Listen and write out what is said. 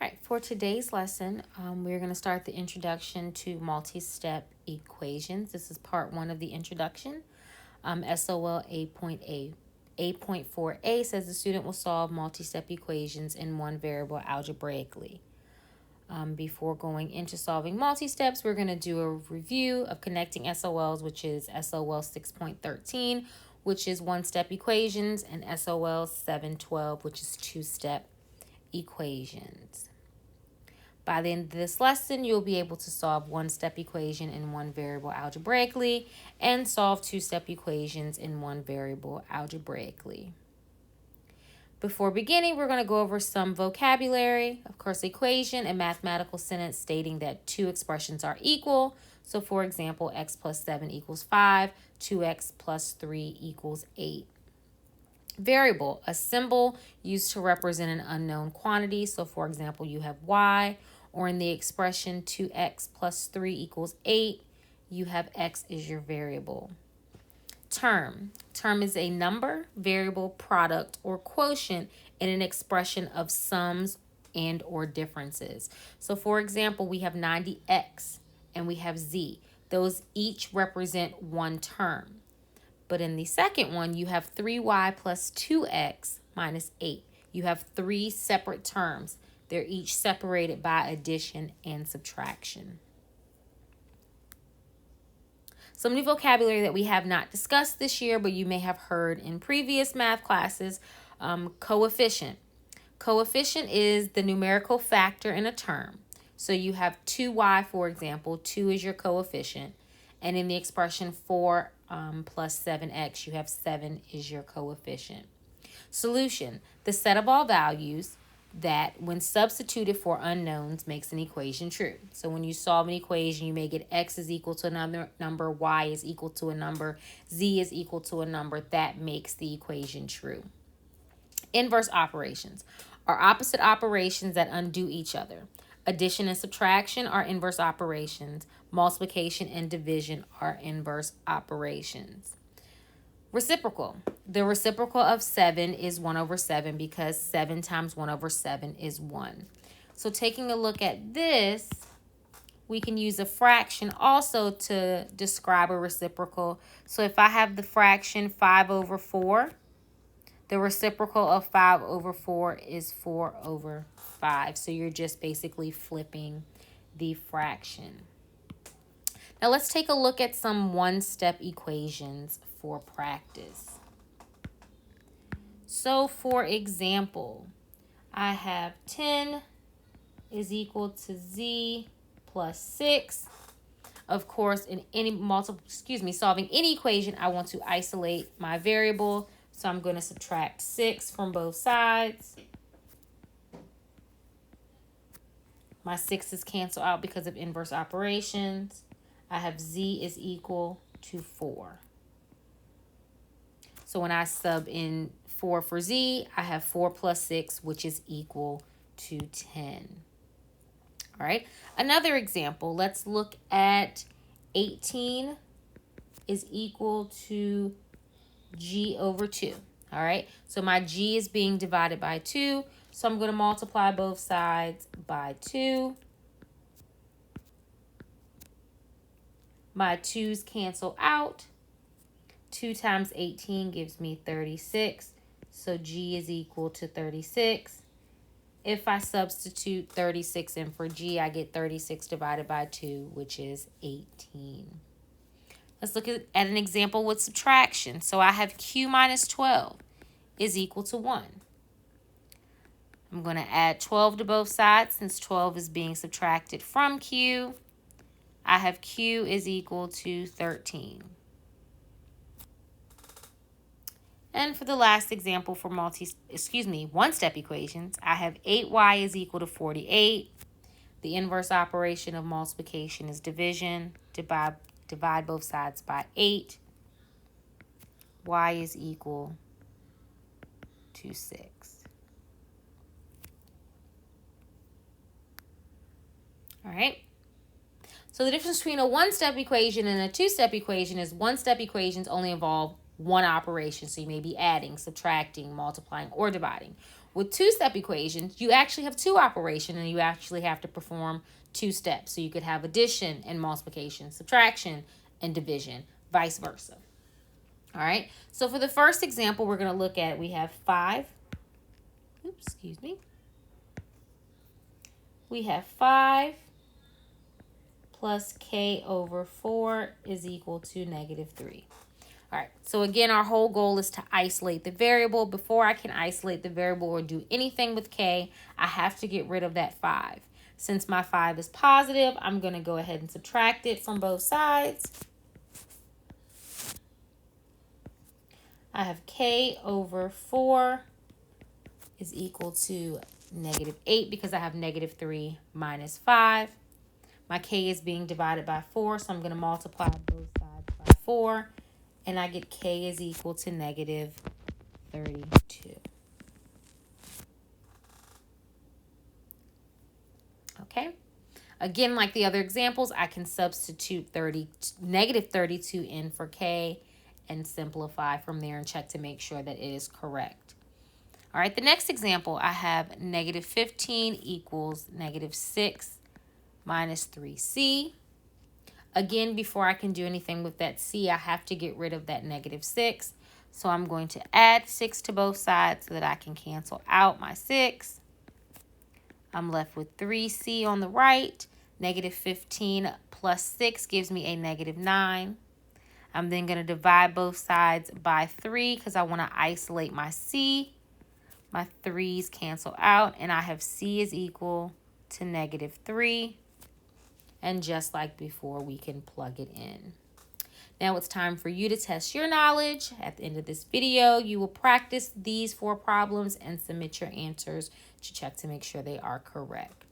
All right, for today's lesson, we're going to start the introduction to multi-step equations. This is part 1 of the introduction. SOL 8.4a says the student will solve multi-step equations in one variable algebraically. Before going into solving multi-steps, we're going to do a review of connecting SOLs, which is SOL 6.13, which is one-step equations, and SOL 7.12, which is two-step equations. By the end of this lesson, you'll be able to solve one-step equation in one variable algebraically and solve two-step equations in one variable algebraically. Before beginning, we're going to go over some vocabulary. Of course, equation, a mathematical sentence stating that two expressions are equal. So, for example, x plus 7 equals 5, 2x plus 3 equals 8. Variable, a symbol used to represent an unknown quantity. So, for example, you have y, or in the expression 2x plus 3 equals 8, you have x is your variable. Term is a number, variable, product, or quotient in an expression of sums and or differences. So, for example, we have 90x and we have z. Those each represent one term. But in the second one, you have 3y plus 2x minus 8. You have three separate terms. They're each separated by addition and subtraction. Some new vocabulary that we have not discussed this year, but you may have heard in previous math classes, coefficient. Coefficient is the numerical factor in a term. So you have 2y, for example. 2 is your coefficient. And in the expression 4 plus 7x, you have 7 is your coefficient. Solution, the set of all values that when substituted for unknowns makes an equation true. So when you solve an equation, you may get x is equal to another number, y is equal to a number, z is equal to a number. That makes the equation true. Inverse operations are opposite operations that undo each other. Addition and subtraction are inverse operations. Multiplication and division are inverse operations. Reciprocal. The reciprocal of 7 is 1 over 7 because 7 times 1 over 7 is 1. So taking a look at this, we can use a fraction also to describe a reciprocal. So if I have the fraction 5 over 4, the reciprocal of 5 over 4 is 4 over 5. So you're just basically flipping the fraction. Now let's take a look at some one-step equations for practice. So for example, I have 10 is equal to z plus 6. Of course, in solving any equation, I want to isolate my variable. So I'm going to subtract 6 from both sides. My 6's cancel out because of inverse operations. I have z is equal to 4. So when I sub in 4 for z, I have 4 plus 6, which is equal to 10. All right. Another example, let's look at 18 is equal to g over 2. All right. So my g is being divided by 2. So I'm going to multiply both sides by 2. My 2's cancel out. 2 times 18 gives me 36. So g is equal to 36. If I substitute 36 in for g, I get 36 divided by 2, which is 18. Let's look at an example with subtraction. So I have q minus 12 is equal to 1. I'm going to add 12 to both sides since 12 is being subtracted from q. I have q is equal to 13. And for the last example for one-step equations, I have 8y is equal to 48. The inverse operation of multiplication is division. Divide both sides by 8. Y is equal to 6. All right. So the difference between a one-step equation and a two-step equation is one-step equations only involve one operation. So you may be adding, subtracting, multiplying, or dividing. With two-step equations, you actually have two operations and you actually have to perform two steps. So you could have addition and multiplication, subtraction and division, vice versa. All right, so for the first example we're going to look at, we have 5. Oops, excuse me. We have 5 plus k over 4 is equal to -3. All right, so again, our whole goal is to isolate the variable. Before I can isolate the variable or do anything with k, I have to get rid of that 5. Since my 5 is positive, I'm going to go ahead and subtract it from both sides. I have k over 4 is equal to -8 because I have -3 minus 5. My k is being divided by 4, so I'm going to multiply both sides by 4. And I get k is equal to -32. Okay. Again, like the other examples, I can substitute -32 in for k and simplify from there and check to make sure that it is correct. All right, the next example, I have -15 equals -6 minus 3c. Again, before I can do anything with that c, I have to get rid of that -6. So I'm going to add 6 to both sides so that I can cancel out my 6. I'm left with 3c on the right. -15 plus 6 gives me a -9. I'm then going to divide both sides by 3 because I want to isolate my c. My 3's cancel out, and I have c is equal to -3. And just like before, we can plug it in. Now it's time for you to test your knowledge. At the end of this video, you will practice these 4 problems and submit your answers to check to make sure they are correct.